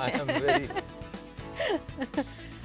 I am very...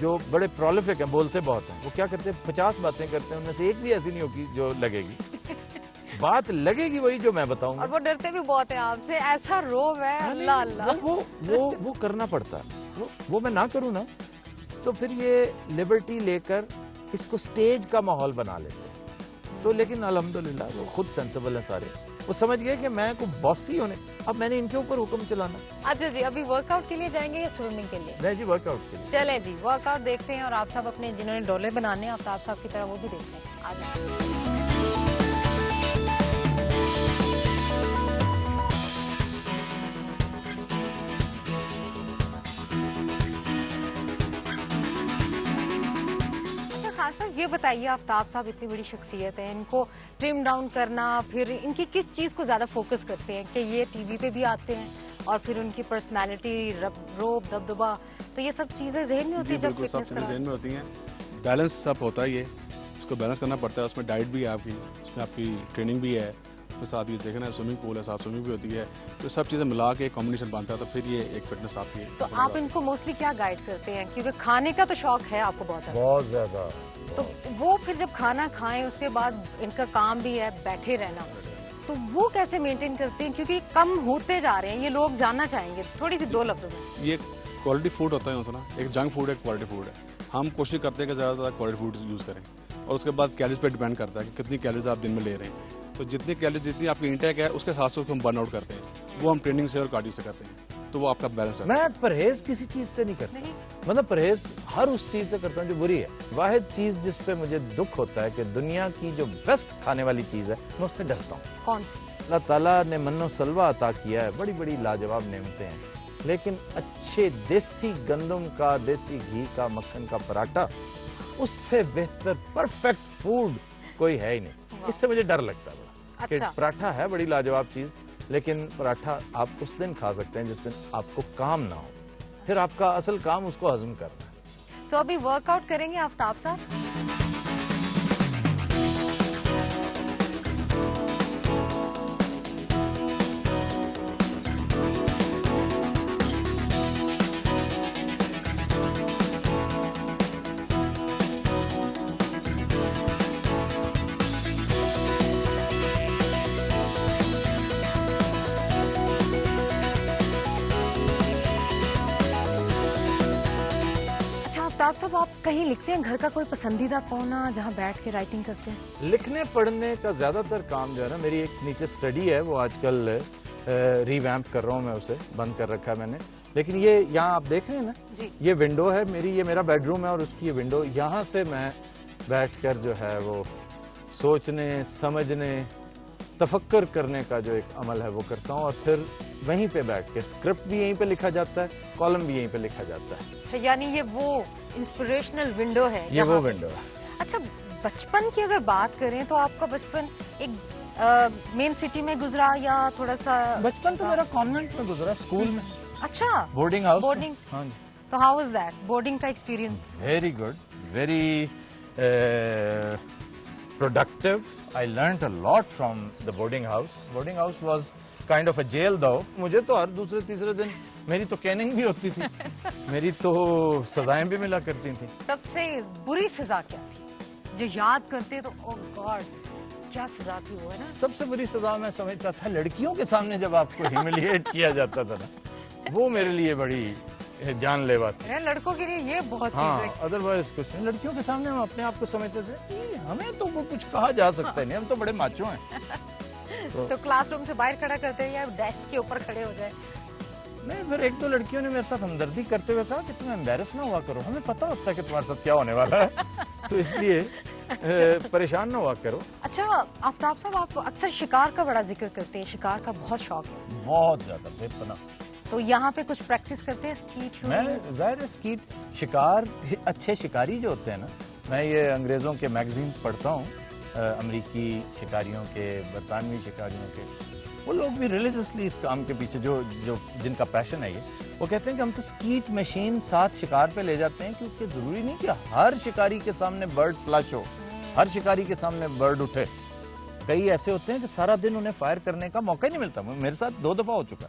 جو بڑے prolific ہیں, بولتے بہت ہیں, وہ کیا کرتے ہیں 50 باتیں کرتے ہیں, ان میں سے ایک بھی ایسی نہیں ہوگی جو لگے گی. بات لگے گی وہی جو میں بتاؤں گا. اور وہ ڈرتے بھی بہت ہیں آپ سے, ایسا روب ہے, اللہ اللہ. وہ کرنا پڑتا ہے. وہ میں نہ کروں نا تو پھر یہ لبرٹی لے کر اس کو سٹیج کا ماحول بنا لیتے ہیں. تو لیکن الحمدللہ وہ خود سینسیبل ہیں سارے, وہ سمجھ گئے کہ میں کو باسی ہونے, اب میں نے ان کے اوپر حکم چلانا. اچھا جی, ابھی ورک آؤٹ کے لیے جائیں گے یا سوئمنگ کے لیے؟ نہیں جی, ورک آؤٹ کے لیے. چلے جی, ورک آؤٹ دیکھتے ہیں, اور آپ سب اپنے جنہوں نے ڈولے بنانے ہیں آفتاب صاحب کی طرح وہ بھی دیکھتے ہیں. آ جائیں. یہ بتائیے, آفتاب صاحب اتنی بڑی شخصیت ہے, ان کو ٹرم ڈاؤن کرنا, پھر ان کی کس چیز کو زیادہ فوکس کرتے ہیں کہ یہ ٹی وی پہ بھی آتے ہیں اور پھر ان کی پرسنالٹی, روب, دبدبا, تو یہ سب چیزیں ذہن میں ہوتی ہیں جب فٹنس سب ذہن میں ہوتی ہیں. بیلنس سب ہوتا ہی ہے, اس کو بیلنس کرنا پڑتا ہے. اس میں ڈائٹ بھی ہے آپ کی, اس میں آپ کی ٹریننگ بھی ہے, اس کے ساتھ یہ دیکھنا ہے سوئمنگ پول ہے, ساتھ سوئمنگ بھی ہوتی ہے, تو سب چیزیں ملا کے کمبینیشن بنتا ہے, تو پھر یہ ایک فٹنس آپ کی. تو آپ ان کو موسٹلی کیا گائیڈ کرتے ہیں, کیونکہ کھانے کا تو شوق ہے آپ کو بہت زیادہ, تو وہ پھر جب کھانا کھائیں اس کے بعد ان کا کام بھی ہے بیٹھے رہنا, تو وہ کیسے مینٹین کرتے ہیں, کیونکہ کم ہوتے جا رہے ہیں, یہ لوگ جاننا چاہیں گے تھوڑی سی 2 لفظوں میں. یہ کوالٹی فوڈ ہوتا ہے نا, ایک جنک فوڈ ہے, ایک کوالٹی فوڈ ہے. ہم کوشش کرتے ہیں کہ زیادہ زیادہ کوالٹی فوڈ یوز کریں, اور اس کے بعد کیلریز پہ ڈیپینڈ کرتا ہے کہ کتنی کیلریز آپ دن میں لے رہے ہیں. تو جتنی کیلریز, جتنی آپ کی انٹیک ہے, اس کے ساتھ ساتھ ہم برن آؤٹ کرتے ہیں, وہ ہم ٹریننگ سے اور کارڈیو سے کرتے ہیں, تو وہ آپ کا بیلنس رہتا ہے. میں پرہیز کسی چیز سے نہیں کرتا, مطلب پرہیز ہر اس چیز سے کرتا ہوں جو بری ہے. واحد چیز جس پہ مجھے دکھ ہوتا ہے کہ دنیا کی جو بیسٹ کھانے والی چیز ہے, میں اس سے ڈرتا ہوں. کون سی؟ اللہ تعالیٰ نے من و سلوہ عطا کیا ہے, بڑی بڑی لاجواب نعمتیں ہیں, لیکن اچھے دیسی گندم کا, دیسی گھی کا, مکھن کا پراٹھا, اس سے بہتر پرفیکٹ فوڈ کوئی ہے ہی نہیں. اس سے مجھے ڈر لگتا ہے کہ پراٹھا ہے بڑی لاجواب چیز, لیکن پراٹھا آپ اس دن کھا سکتے ہیں جس دن آپ کو کام نہ ہو, پھر آپ کا اصل کام اس کو ہضم کرنا ہے. سو ابھی ورک آؤٹ کریں گے آفتاب صاحب. آفتاب صاحب, آپ کہیں لکھتے ہیں, گھر کا کوئی پسندیدہ کونا جہاں بیٹھ کے رائٹنگ کرتے ہیں؟ لکھنے پڑھنے کا زیادہ تر کام جو ہے نا, میری ایک نیچے اسٹڈی ہے, وہ آج کل ری ویمپ کر رہا ہوں میں, اسے بند کر رکھا ہے میں نے, لیکن یہ یہاں آپ دیکھ رہے ہیں نا جی, یہ ونڈو ہے میری, یہ میرا بیڈ روم ہے, اور اس کی یہ ونڈو, یہاں سے میں بیٹھ کر جو ہے وہ سوچنے, سمجھنے, تفکر کرنے کا جو ایک عمل ہے وہ کرتا ہوں, اور پھر وہیں پہ بیٹھ کے اسکرپٹ بھی یہیں پہ لکھا جاتا ہے, کالم بھی یہیں پہ لکھا جاتا ہے. اچھا, یعنی یہ وہ انسپریشنل ونڈو ہے, یہ وہ ونڈو ہے. اچھا, بچپن کی اگر بات کریں تو آپ کا بچپن ایک مین سٹی میں گزرا یا تھوڑا سا؟ بچپن تو میرا کانوینٹ میں گزرا, اسکول میں. اچھا, بورڈنگ ہاؤس. بورڈنگ, ہاں جی. تو ہاؤ واز دیٹ بورڈنگ کا experience? Very good, very productive. I learnt a lot from the boarding house. Boarding house was kind of a jail though. مجھے تو ہر دوسرے تیسرے دن میری تو کیننگ بھی ہوتی تھی, میری تو سزائیں بھی ملا کرتی تھیں. سب سے بری سزا کیا تھی جو یاد کرتے تو او گاڈ کیا سزا تھی وہ, ہے نا؟ سب سے بری سزا میں سمجھتا تھا لڑکیوں کے سامنے جب آپ کو ہیوملیٹ کیا جاتا تھا نا, وہ میرے لیے بڑی جان لیوا تھی. لڑکوں کے لیے یہ بہت ہاں, چیز ہے. ادروائز کچھ نہیں. لڑکیوں کے سامنے ہم اپنے آپ کو سمجھتے تھے ہمیں تو وہ کچھ کہا جا سکتا نہیں, ہم تو بڑے ماچو ہیں. تو کلاس روم سے باہر کھڑا کرتے ہیں یا ڈیسک کے اوپر کھڑے ہو جائے؟ نہیں, پھر ایک دو لڑکیوں نے میرے ساتھ ہمدردی کرتے ہوئے کہا کہ تم ایمبیرس نہ ہوا کرو, ہمیں پتا ہوتا ہے کہ تمہارے ساتھ کیا ہونے والا ہے, تو اس لیے پریشان نہ ہوا کرو. اچھا آفتاب صاحب, آپ اکثر شکار کا بڑا ذکر کرتے ہیں, شکار کا بہت شوق ہے. بہت زیادہ, بے پناہ. تو یہاں پہ کچھ پریکٹس کرتے ہیں اسکیٹ؟ میں ظاہر ہے اسکیٹ, شکار, اچھے شکاری جو ہوتے ہیں نا, میں یہ انگریزوں کے میگزینز پڑھتا ہوں, امریکی شکاریوں کے, برطانوی شکاریوں کے, وہ لوگ بھی ریلیجسلی اس کام کے پیچھے جن کا پیشن ہے یہ, وہ کہتے ہیں کہ ہم تو اسکیٹ مشین ساتھ شکار پہ لے جاتے ہیں, کیونکہ ضروری نہیں کہ ہر شکاری کے سامنے برڈ فلش ہو, ہر شکاری کے سامنے برڈ اٹھے. کئی ایسے ہوتے ہیں کہ سارا دن انہیں فائر کرنے کا موقع ہی نہیں ملتا. میرے ساتھ 2 دفعہ ہو چکا.